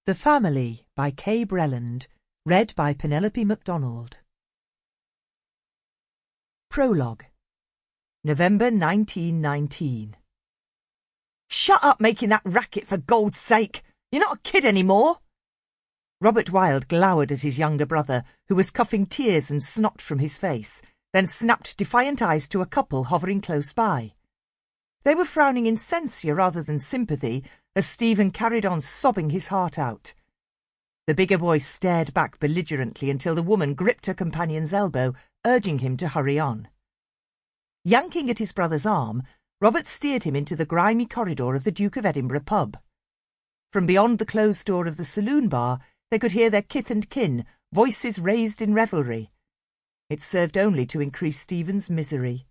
The Family by K. Brellend, read by Penelope Macdonald. Prologue. November 1919. "Shut up making that racket, for God's sake! You're not a kid anymore!" Robert Wilde glowered at his younger brother, who was coughing tears and snot from his face, then snapped defiant eyes to a couple hovering close by. They were frowning in censure rather than sympathy as Stephen carried on sobbing his heart out. The bigger boy stared back belligerently until the woman gripped her companion's elbow, urging him to hurry on. Yanking at his brother's arm, Robert steered him into the grimy corridor of the Duke of Edinburgh pub. From beyond the closed door of the saloon bar, they could hear their kith and kin, voices raised in revelry. It served only to increase Stephen's misery.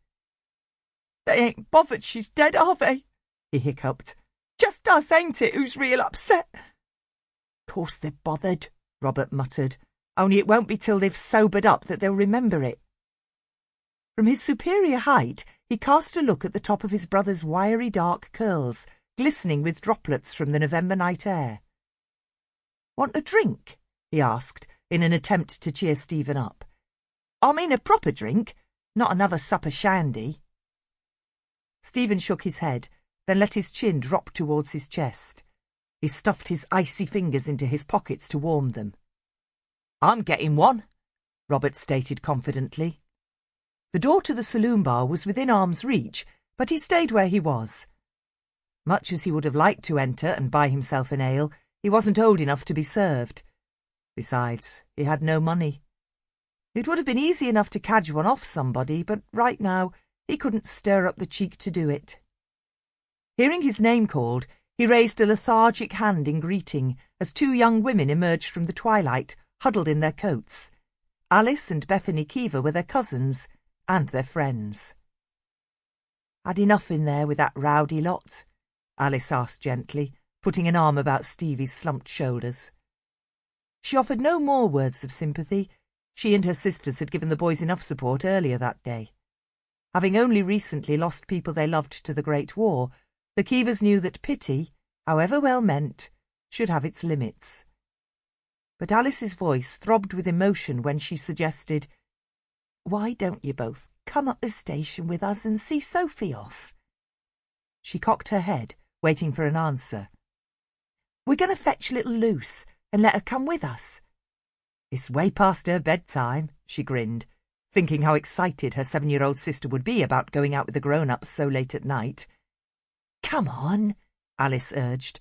"They ain't bothered she's dead, are they?" he hiccuped. "Just us, ain't it, who's real upset?" "Course they're bothered," Robert muttered. "Only it won't be till they've sobered up that they'll remember it." From his superior height, he cast a look at the top of his brother's wiry dark curls, glistening with droplets from the November night air. "Want a drink?" he asked, in an attempt to cheer Stephen up. "I mean a proper drink, not another sup of shandy." Stephen shook his head, then let his chin drop towards his chest. He stuffed his icy fingers into his pockets to warm them. "I'm getting one," Robert stated confidently. The door to the saloon bar was within arm's reach, but he stayed where he was. Much as he would have liked to enter and buy himself an ale, he wasn't old enough to be served. Besides, he had no money. It would have been easy enough to cadge one off somebody, but right now he couldn't stir up the cheek to do it. Hearing his name called, he raised a lethargic hand in greeting as two young women emerged from the twilight, huddled in their coats. Alice and Bethany Keever were their cousins and their friends. "Had enough in there with that rowdy lot?" Alice asked gently, putting an arm about Stevie's slumped shoulders. She offered no more words of sympathy. She and her sisters had given the boys enough support earlier that day. Having only recently lost people they loved to the Great War, the Keevers knew that pity, however well meant, should have its limits. But Alice's voice throbbed with emotion when she suggested, "Why don't you both come up the station with us and see Sophie off?" She cocked her head, waiting for an answer. "We're going to fetch little Luce and let her come with us." "It's way past her bedtime," she grinned, thinking how excited her 7-year-old sister would be about going out with the grown-ups so late at night. "Come on," Alice urged.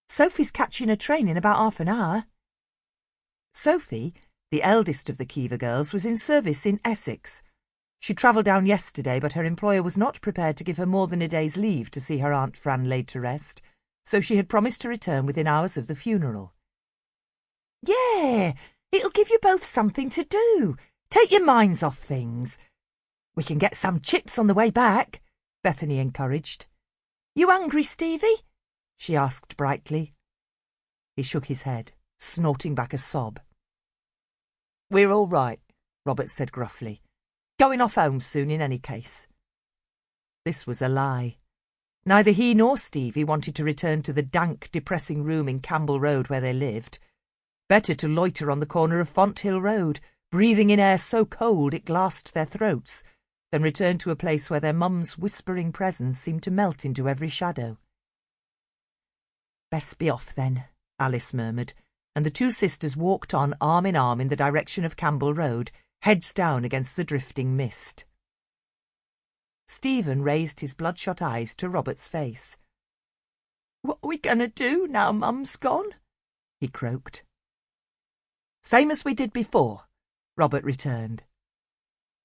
"Sophie's catching a train in about half an hour." Sophie, the eldest of the Keever girls, was in service in Essex. She travelled down yesterday, but her employer was not prepared to give her more than a day's leave to see her Aunt Fran laid to rest, so she had promised to return within hours of the funeral. "Yeah, it'll give you both something to do. Take your minds off things. We can get some chips on the way back," Bethany encouraged. "You hungry, Stevie?" she asked brightly. He shook his head, snorting back a sob. "We're all right," Robert said gruffly. "Going off home soon in any case." This was a lie. Neither he nor Stevie wanted to return to the dank, depressing room in Campbell Road where they lived. Better to loiter on the corner of Fonthill Road, breathing in air so cold it glassed their throats, than return to a place where their mum's whispering presence seemed to melt into every shadow. "Best be off then," Alice murmured, and the two sisters walked on arm in arm in the direction of Campbell Road, heads down against the drifting mist. Stephen raised his bloodshot eyes to Robert's face. "What are we going to do now Mum's gone?" he croaked. "Same as we did before," Robert returned.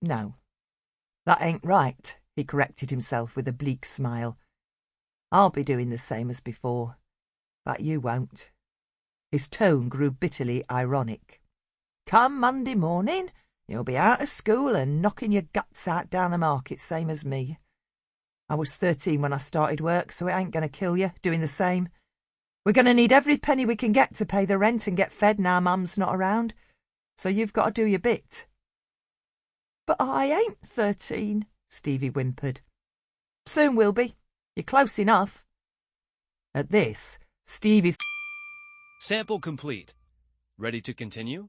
"No, that ain't right," he corrected himself with a bleak smile. "I'll be doing the same as before, but you won't." His tone grew bitterly ironic. "Come Monday morning, you'll be out of school and knocking your guts out down the market, same as me. I was 13 when I started work, so it ain't going to kill you, doing the same. We're going to need every penny we can get to pay the rent and get fed now Mum's not around, so you've got to do your bit." "But I ain't 13, Stevie whimpered. "Soon will be. You're close enough." At this, Stevie's Sample complete. Ready to continue?